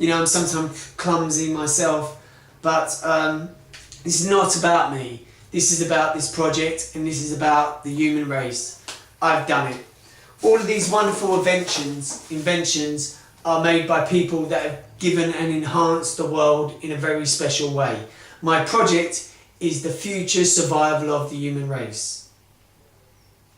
You know, I'm sometimes clumsy myself, but this is not about me. This is about this project, and this is about the human race. I've done it. All of these wonderful inventions are made by people that have given and enhanced the world in a very special way. My project is the future survival of the human race.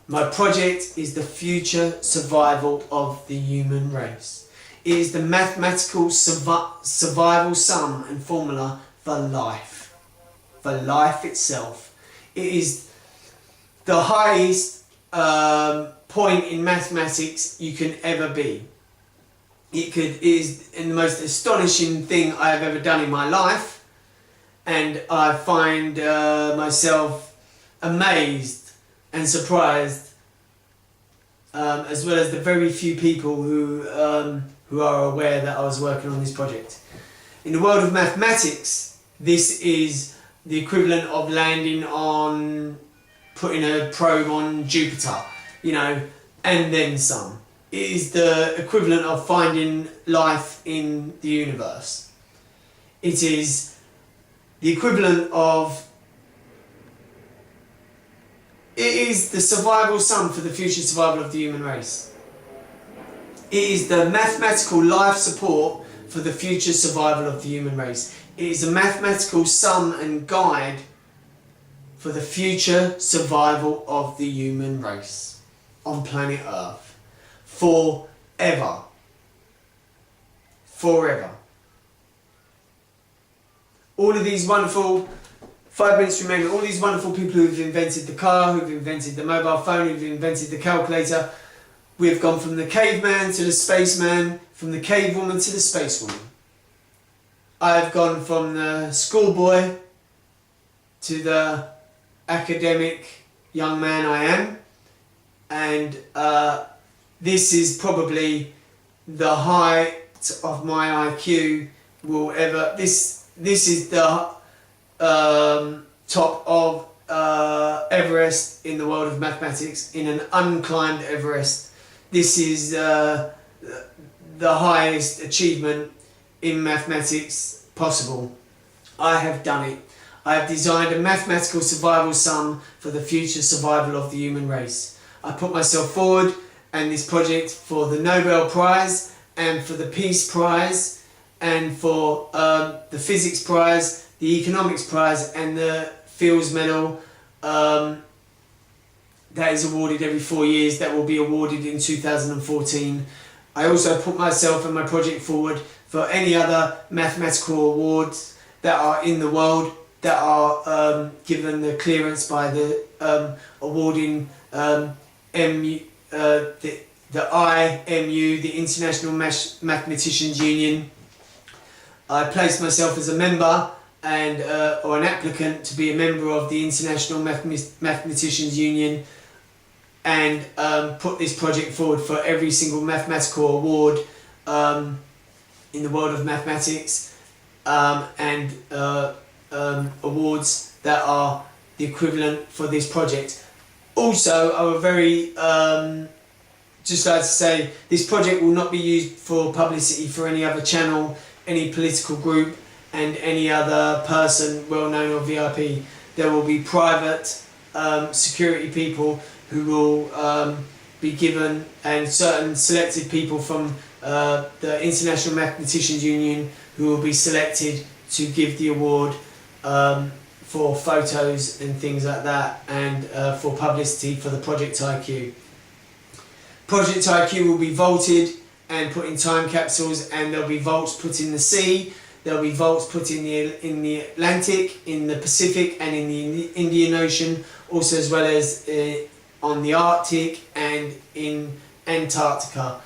My project is the future survival of the human race. It is the mathematical survival sum and formula for life itself. It is the highest point in mathematics you can ever be. It is the most astonishing thing I have ever done in my life, and I find myself amazed and surprised, as well as the very few people who are aware that I was working on this project. In the world of mathematics, this is the equivalent of putting a probe on Jupiter, you know, and then some. It is the equivalent of finding life in the universe. It is the equivalent of... It is the survival sum for the future survival of the human race. It is the mathematical life support for the future survival of the human race. It is a mathematical sum and guide for the future survival of the human race on planet Earth. Forever. Forever. All of these wonderful, 5 minutes remaining, all these wonderful people who've invented the car, who've invented the mobile phone, who've invented the calculator. We've gone from the caveman to the spaceman, from the cave woman to the space woman. I've gone from the schoolboy to the academic young man I am, and this is probably the height of my IQ will ever. This is the top of Everest in the world of mathematics, in an unclimbed Everest. This is the highest achievement in mathematics possible. I have done it. I have designed a mathematical survival sum for the future survival of the human race. I put myself forward and this project for the Nobel Prize and for the Peace Prize and for the Physics Prize, the Economics Prize and the Fields Medal that is awarded every 4 years, that will be awarded in 2014. I also put myself and my project forward for any other mathematical awards that are in the world that are given the clearance by the awarding the IMU, the International Mathematicians Union. I placed myself as a member and or an applicant to be a member of the International Mathematicians Union, and put this project forward for every single mathematical award in the world of mathematics, and awards that are the equivalent for this project. Also, I would very just like to say, this project will not be used for publicity for any other channel, any political group and any other person, well known or VIP. There will be private security people who will be given, and certain selected people from the International Mathematicians Union who will be selected to give the award for photos and things like that, and for publicity for the Project IQ. Project IQ will be vaulted and put in time capsules, and there'll be vaults put in the sea, there'll be vaults put in the Atlantic, in the Pacific and in the Indian Ocean, also as well as on the Arctic and in Antarctica.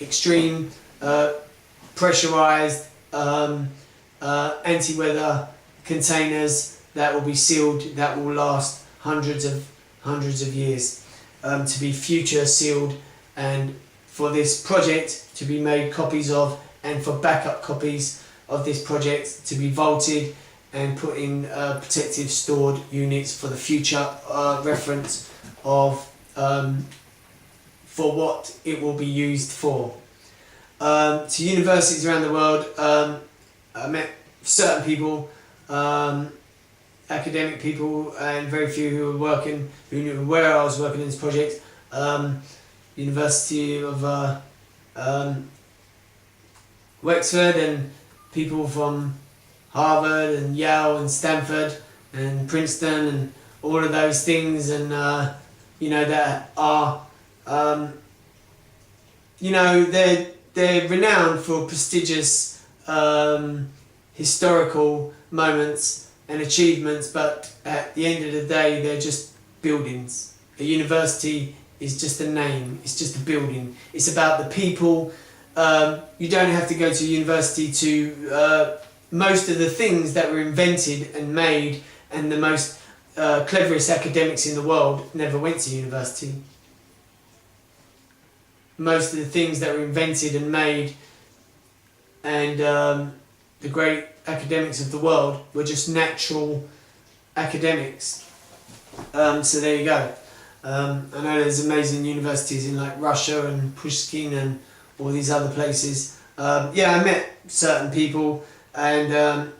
Extreme pressurized anti-weather containers that will be sealed, that will last hundreds of years, to be future sealed, and for this project to be made copies of, and for backup copies of this project to be vaulted and put in protective stored units for the future reference of for what it will be used for. to universities around the world. I met certain people, academic people, and very few who knew where I was working in this project. University of Wexford, and people from Harvard and Yale and Stanford and Princeton and all of those things, and that are they're renowned for prestigious historical moments and achievements, but at the end of the day they're just buildings. A university is just a name, it's just a building. It's about the people. You don't have to go to university to most of the things that were invented and made, and the most cleverest academics in the world never went to university. Most of the things that were invented and made, and the great academics of the world, were just natural academics. So there you go. I know there's amazing universities in like Russia and Pushkin and all these other places. I met certain people, and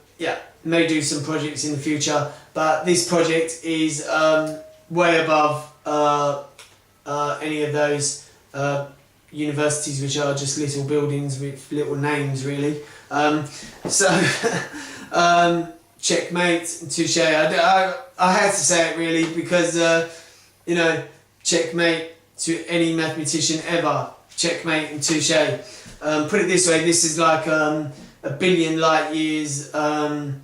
may do some projects in the future, but this project is way above any of those universities, which are just little buildings with little names, really. Checkmate and touche. I had to say it, really, because checkmate to any mathematician ever. Checkmate and touche. Put it this way, this is like a billion light years from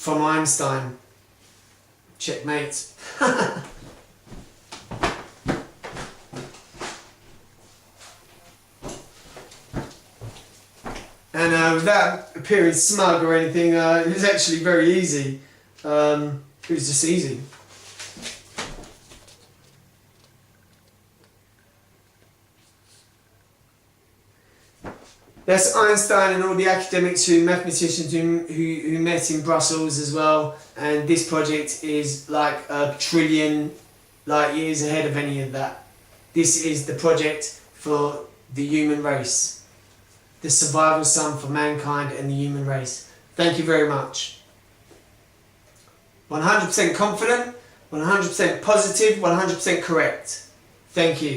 Einstein. Checkmate. And without appearing smug or anything, it was actually very easy. It was just easy. That's Einstein and all the academics, mathematicians who met in Brussels as well. And this project is like a trillion light years ahead of any of that. This is the project for the human race. The survival sum for mankind and the human race. Thank you very much. 100% confident, 100% positive, 100% correct. Thank you.